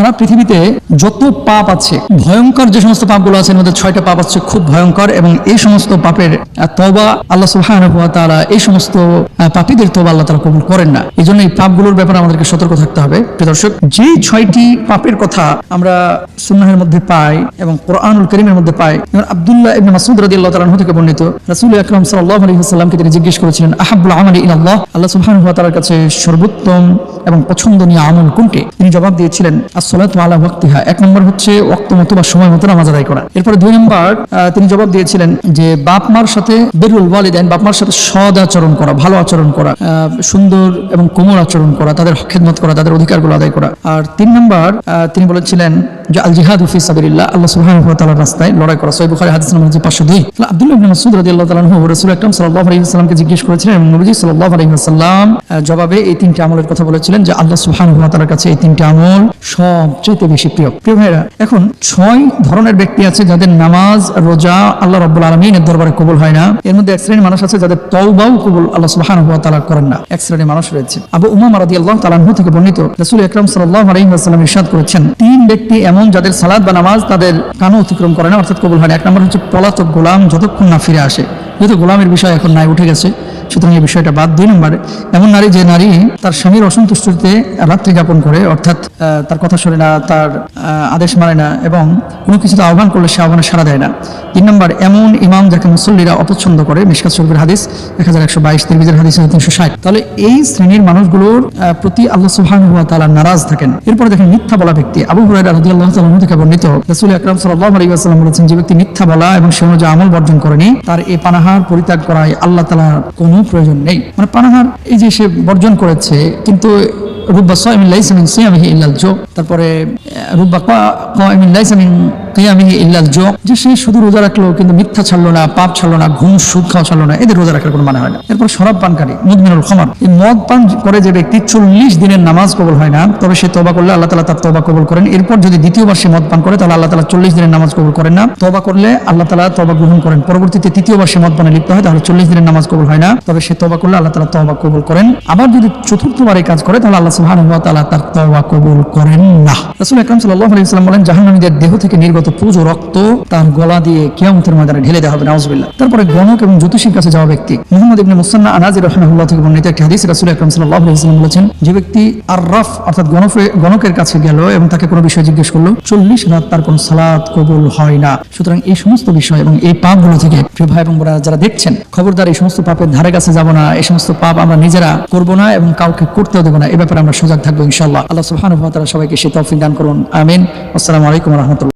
সারা পৃথিবীতে যত পাপ আছে, ভয়ঙ্কর যে সমস্ত পাপগুলো আছে, এর মধ্যে 6টা পাপ আছে খুব ভয়ঙ্কর, এবং এই সমস্ত পাপের তওবা আল্লাহ সুবহানাহু ওয়া তাআলা এই সমস্ত পাপীদের তওবা আল্লাহ তাআলা কবুল করেন না। এই জন্য এই পাপগুলোর ব্যাপারে আমাদেরকে সতর্ক থাকতে হবে। প্রিয় দর্শক, যে 6টি পাপের কথা আমরা সুন্নাহের মধ্যে পাই এবং কোরআনুল কারীমের মধ্যে পাই, যেমন আব্দুল্লাহ ইবনে মাসউদ রাদিয়াল্লাহু তাআলা থেকে বর্ণিত, রাসূল আকরাম সাল্লাল্লাহু আলাইহি ওয়াসাল্লামকে তিনি জিজ্ঞেস করেছিলেন, আহাব্বুল আমালি ইলাল্লাহ, আল্লাহ সুবহানাহু ওয়া তাআলার কাছে সর্বোত্তম এবং পছন্দনীয় আমল কোনটি? তিনি জবাব দিয়েছিলেন, আসসালাতু আলা ওয়াক্তিহা। এক নম্বর হচ্ছে ওয়াক্ত মতো বা সময় মতো নামাজ আদায় করা। এরপরে 2 নম্বর তিনি জবাব দিয়েছিলেন যে বাপ মার সাথে বিরুল ওয়ালিদাইন, বাপ মার সাথে সদ আচরণ করা, ভালো আচরণ করা, সুন্দর এবং কোমল আচরণ করা, তাদের খেদমত করা, তাদের অধিকারগুলো আদায় করা। আর 3 নম্বর তিনি বলেছিলেন যে আল জিহাদু ফি সাবিলিল্লাহ, আল্লাহ সুবহানাহু ওয়া তাআলার রাস্তায় লড়াই করা। সহিহ বুখারী হাদিস নম্বর 502। আব্দুল্লাহ ইবনে মাসউদ রাদিয়াল্লাহু তাআলা আনহু রাসূল আকরাম সাল্লাল্লাহু আলাইহি ওয়াসাল্লামকে জিজ্ঞেস করেছিলেন এবং নবীজি সাল্লাল্লাহু আলাইহি ওয়াসাল্লাম জবাবে এই 3টি আমলের কথা বলেছিলেন যে আল্লাহ সুবহানাহু ওয়া তাআলার কাছে এই 3টি আমল সবচেয়ে বেশি প্রিয়। প্রিয় ভাইরা, এখন 6 ধরনের ব্যক্তি আছে যাদের নামাজ, রোজা আল্লাহ রাব্বুল আলামিনের দরবারে কবুল হয় না। এর মধ্যে এক শ্রেণীর মানুষ আছে যাদের তওবাও কবুল আল্লাহ সুবহানাহু ওয়া তাআলা করেন না। এক শ্রেণীর মানুষ রয়েছে। আবু উমামা রাদিয়াল্লাহু তাআলা আনহু থেকে বর্ণিত, রাসূল আকরাম সাল্লাল্লাহু আলাইহি ওয়াসাল্লাম ইরশাদ করেছেন, 3 ব্যক্তি এমন যাদের সালাত বা নামাজ তাদের কানও অতিক্রম করে না, অর্থাৎ কবুল হয় না। এক নম্বর হচ্ছে পলাতক গোলাম, যতক্ষণ না ফিরে আসে। যেহেতু গোলামের বিষয় এখন নাই, উঠে গেছে, সুতরাং এই বিষয়টা বাদ। 2 নম্বরে এমন নারী, যে নারী তার স্বামীর অসন্তুষ্টিতে রাত্রি যাপন করে, অর্থাৎ তার কথা শোনে না, তার আদেশ মানে না, এবং কোনো কিছুতে আহ্বান করলে সে আহ্বানে সাড়া দেয় না। 3 নম্বর এমন ইমাম যাকে মুসল্লিরা অপছন্দ করে, মিশকাত শরীফের হাদিস 1122, তিরমিজির হাদিস 360। তাহলে এই শ্রেণীর মানুষগুলোর প্রতি আল্লাহ সুবহানাহু ওয়া তাআলা নারাজ থাকেন। এরপরে দেখেন মিথ্যা বলা ব্যক্তি। আবু হুরায়রা রাদিয়াল্লাহু তাআলা থেকে বর্ণিত, রাসূল আকরাম সাল্লাল্লাহু আলাইহি ওয়াসাল্লাম বলেছেন, যে ব্যক্তি মিথ্যা বলা এবং সে অনুযায়ী আমল বর্জন করেনি, তার এই পানাহার পরিত্যাগ করায় আল্লাহ তাআলার কোনো প্রয়োজন নেই। মানে পানাহার এই যে সে বর্জন করেছে, কিন্তু রুব্বা সাইমিন লাইসা মিন সিয়ামিহি ইল্লাল জু, তারপরে রুব্বা কাইমিন লাইসা মিন কিয়ামিহি ইল্লাল জু, যে সে শুধু রোজা রাখলো কিন্তু মিথ্যা ছাড়লো না, পাপ ছাড়লো না, ঘুম সুদ খাওয়া ছাড়লো না, এদের রোজা রাখার কোনো মানে হয় না। এরপর শরাব পানকারী, মুদমিনুল খামর, এই মদ পান করে যে ব্যক্তি 40 দিনের নামাজ কবুল হয় না, তবে সে তওবা করলে আল্লাহ তাআলা তার তওবা কবুল করেন। এরপর যদি দ্বিতীয়বার সে মদ পান করে, তাহলে আল্লাহ তাআলা 40 দিনের নামাজ কবুল করেন না। তওবা করলে আল্লাহ তাআলা তওবা গ্রহণ করেন। পরবর্তীতে তৃতীয়বার সে মদ পানে লিপ্ত হয়, তাহলে 40 দিনের নামাজ কবুল হয় না, তবে সে তওবা করলে আল্লাহ তাআলা তওবা কবুল করেন। আবার যদি চতুর্থবার এই কাজ করে, তাহলে আল্লাহ সুবহানাহু ওয়া তাআলা তার তওবা কবুল করেন না। রাসূল আকরাম সাল্লাল্লাহু আলাইহি ওয়াসাল্লাম বলেন, জাহান্নামীদের দেহ থেকে নির্গত পুজ ও রক্ত তার গলা দিয়ে কিয়ামতের ময়দানে ঢেলে দেওয়া হবে, নাউযুবিল্লাহ। তারপরে গণক এবং জ্যোতিষীর কাছে যাওয়া ব্যক্তি। মুহাম্মদ ইবনে মুসান্না আনাজি রাহিমাহুল্লাহ থেকে বর্ণিত একটি হাদিস, রাসূল আকরাম সাল্লাল্লাহু আলাইহি ওয়াসাল্লাম বলেছেন, যে ব্যক্তি আররাফ অর্থাৎ গণকের কাছে গেল এবং তাকে কোনো বিষয় জিজ্ঞেস করলো, 40 রাত তার কোনো সালাত কবুল হয় না। সুতরাং এই সমস্ত বিষয় এবং এই পাপগুলো থেকে প্রিয় ভাই এবং বোনেরা যারা দেখছেন, খবরদার এই সমস্ত পাপের ধারে কাছে যাব না। এই সমস্ত পাপ আমরা নিজেরা করব না এবং কাউকে করতেও দেব না। এই ব্যাপারে আমরা সজাগ থাকবো ইনশাআল্লাহ। আল্লাহ সুবহানাহু ওয়া তাআলা সবাইকে সে তৌফিক দান করুন, আমিন। আসসালামু আলাইকুম ওয়া রাহমাতুল্লাহ।